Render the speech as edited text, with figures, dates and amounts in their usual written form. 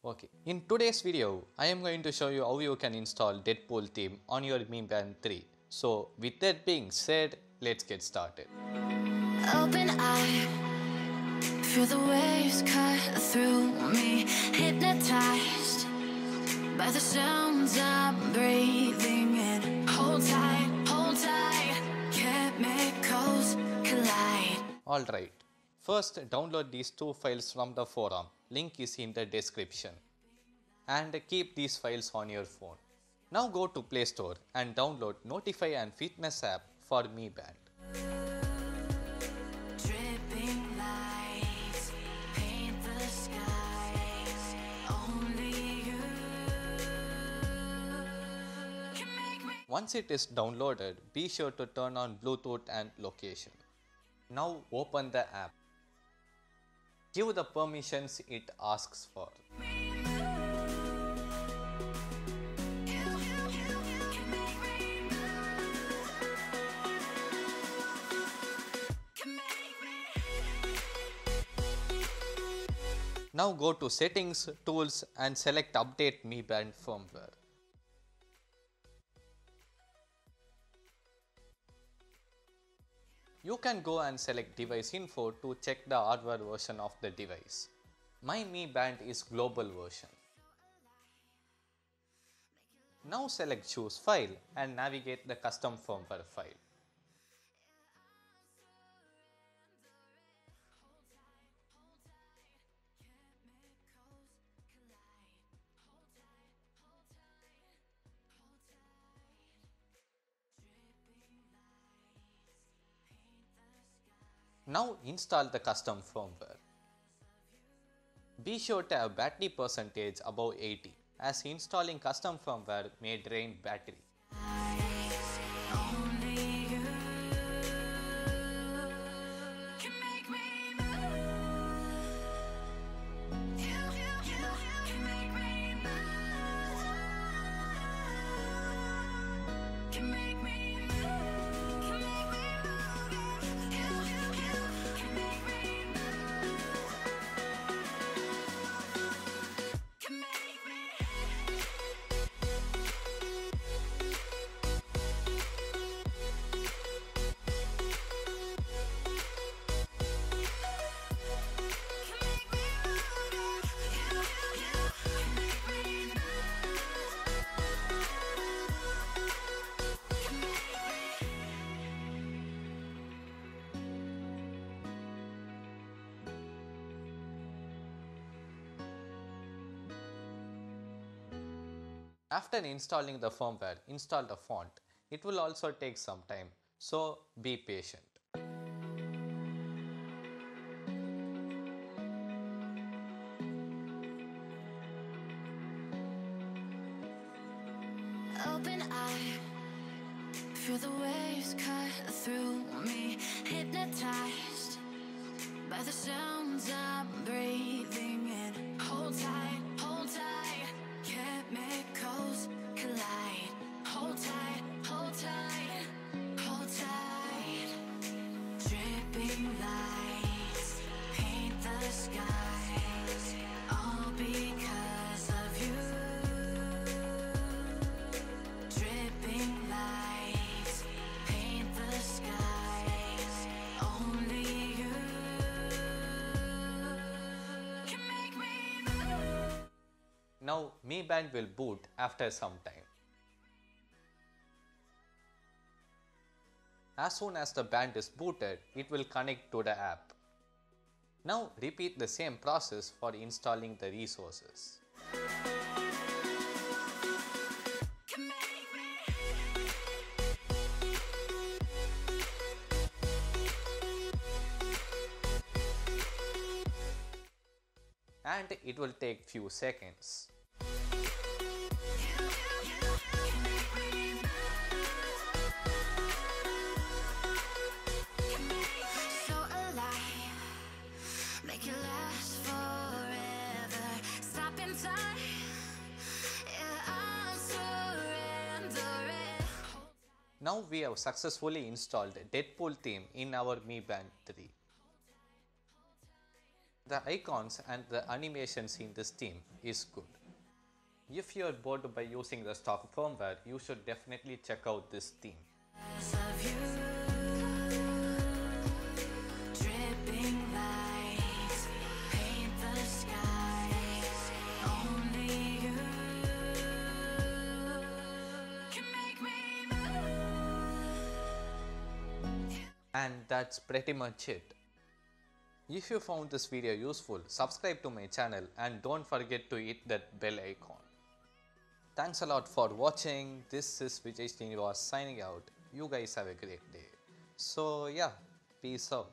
Okay, in today's video, I am going to show you how you can install DeadPool theme on your Mi Band 3. So with that being said, let's get started. Open eye, feel the waves cut through me, hypnotized by the sounds I'm breathing in. Hold tight, chemicals collide. Alright, first download these two files from the forum, link is in the description, and keep these files on your phone. Now go to Play Store and download Notify and Fitness app for Mi Band. Dripping lights paint the skies. Only you can make me. Once it is downloaded, be sure to turn on Bluetooth and location. Now open the app. Give the permissions it asks for. Now go to Settings, Tools and select Update Mi Band firmware. You can go and select Device Info to check the hardware version of the device. My Mi Band is global version. Now select Choose File and navigate the custom firmware file. Now install the custom firmware. Be sure to have battery percentage above 80 as installing custom firmware may drain battery. Only you can make me move. You can make me move. Can make me move. Can make me move. You can make me move. Can make me. After installing the firmware, install the font. It will also take some time, so be patient. Open eye, feel the waves cut through me, hypnotized by the sounds I'm breathing in. Hold tight, chemicals collide. Hold tight, hold tight, hold tight. Dripping lights paint the skies, all because of you. Dripping lights paint the skies. Only you can make me move. Now Mi Band will boot after some time. As soon as the band is booted, it will connect to the app. Now repeat the same process for installing the resources. Can make me. And it will take few seconds. So alive, make it last forever. Stop in time, yeah, I'm surrendering. Now we have successfully installed DeadPool theme in our Mi Band 3. The icons and the animations in this theme is good. If you are bored by using the stock firmware, you should definitely check out this theme. Of you, dripping lights paint the skies. Only you can make me move. And that's pretty much it. If you found this video useful, subscribe to my channel and don't forget to hit that bell icon. Thanks a lot for watching. This is Vijay Srinivas signing out. You guys have a great day. So yeah, peace out.